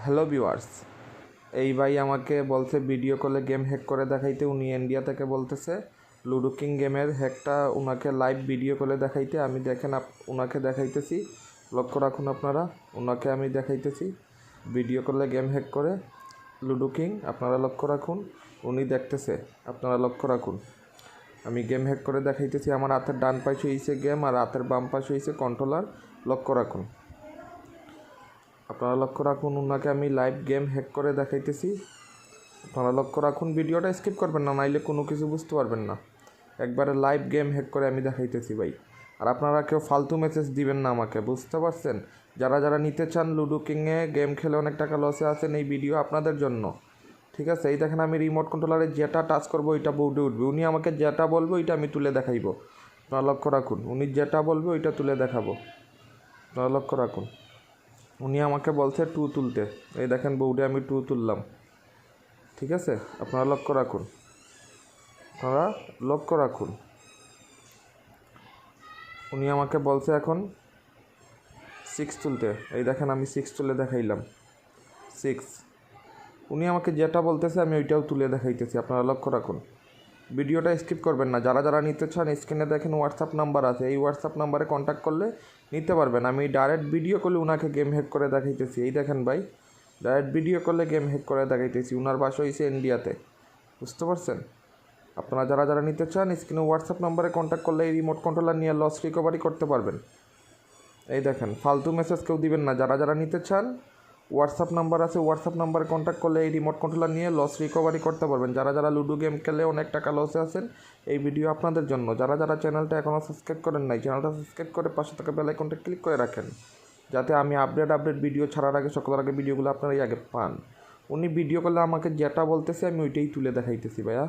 Hello viewers, এই ভাই আমাকে বলছে ভিডিও কলে গেম হ্যাক করে দেখাইতে। উনি ইন্ডিয়া থেকে বলতেছে লুডো কিং গেমের হ্যাকটা ওনাকে লাইভ ভিডিও কলে দেখাইতে। আমি দেখেন ওনাকে দেখাইতেছি, লক্ষ্য রাখুন আপনারা। ওনাকে আমি দেখাইতেছি ভিডিও কলে গেম হ্যাক করে লুডো কিং, আপনারা লক্ষ্য রাখুন। উনি দেখতেছে, আপনারা লক্ষ্য রাখুন। আমি গেম হ্যাক করে দেখাইতেছি। আমার হাতের ডান পাশে হয়েছে গেম আর হাতের বাম পাশে হয়েছে কন্ট্রোলার, লক্ষ্য রাখুন। আপনারা লক্ষ্য রাখুন, ওনাকে আমি লাইভ গেম হ্যাক করে দেখাইতেছি। আপনারা লক্ষ্য রাখুন, ভিডিওটা স্কিপ করবেন না, নাইলে কোনো কিছু বুঝতে পারবেন না। একবারে লাইভ গেম হ্যাক করে আমি দেখাইতেছি ভাই। আর আপনারা কেউ ফালতু মেসেজ দিবেন না আমাকে, বুঝতে পারছেন? যারা যারা নিতে চান লুডো কিংয়ে গেম খেলে অনেক টাকা লসে আছেন, এই ভিডিও আপনাদের জন্য, ঠিক আছে? এই দেখেন, আমি রিমোট কন্ট্রোলারে যেটা টাচ করবো ওইটা বোর্ডে উঠবে। উনি আমাকে যেটা বলবে ওইটা আমি তুলে দেখাইব। আপনারা লক্ষ্য রাখুন, উনি যেটা বলবে ওইটা তুলে দেখাবো। আপনারা লক্ষ্য রাখুন, উনি আমাকে বলছে 2 তুলতে। এই দেখেন বোর্ডে আমি 2 তুললাম, ঠিক আছে? আপনারা লক্ষ্য রাখুন, আপনারা লক্ষ্য রাখুন। উনি আমাকে বলছে এখন 6 তুলতে। এই দেখেন আমি 6 তুলে দেখাইলাম, 6। উনি আমাকে যেটা বলতেছে আমি ওইটাও তুলে দেখাইতেছি। আপনারা লক্ষ্য রাখুন, ভিডিওটা স্কিপ করবেন না। যারা যারা নিতে চান স্ক্রিনে দেখেন হোয়াটসঅ্যাপ নাম্বার আছে, এই হোয়াটসঅ্যাপ নাম্বারে কন্ট্যাক্ট করলে নিতে পারবেন। আমি ডাইরেক্ট ভিডিও করলে ওনাকে গেম হ্যাক করে দেখাইতেছি। এই দেখেন ভাই, ডাইরেক্ট ভিডিও করলে গেম হ্যাক করে দেখাইতেছি। ওনার বাসা হয়েছে ইন্ডিয়াতে, বুঝতে পারছেন? আপনারা যারা যারা নিতে চান স্ক্রিনে হোয়াটসঅ্যাপ নাম্বারে কন্ট্যাক্ট করলে এই রিমোট কন্ট্রোলার নিয়ে লস রিকভারি করতে পারবেন। এই দেখেন, ফালতু মেসেজ কেউ দিবেন না। যারা যারা নিতে চান হোয়াটসঅ্যাপ নাম্বার আছে, হোয়াটসঅ্যাপ নাম্বারে কন্ট্যাক্ট করলে এই রিমোট কন্ট্রোলার নিয়ে লস রিকভারি করতে পারবেন। যারা যারা লুডো গেম খেলে অনেক টাকা লসে আছেন, এই ভিডিও আপনাদের জন্য। যারা যারা চ্যানেলটা এখনও সাবস্ক্রাইব করেন নাই, চ্যানেলটা সাবস্ক্রাইব করে পাশে থাকা বেল আইকনটা ক্লিক করে রাখেন, যাতে আমি আপডেট ভিডিও ছাড়ার আগে, সকলের আগে ভিডিওগুলো আপনারাই আগে পান। উনি ভিডিও করলে আমাকে যেটা বলতেছে আমি ওইটাই তুলে দেখাইতেছি ভাইয়া।